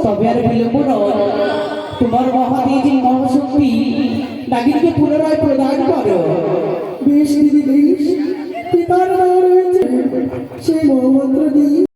তবে আর বিলম্ব নয়, তোমার মহাদেবী মহাশক্তি নাগিনকে পুনরায় প্রদান করো। বেশ দিদি বেশ।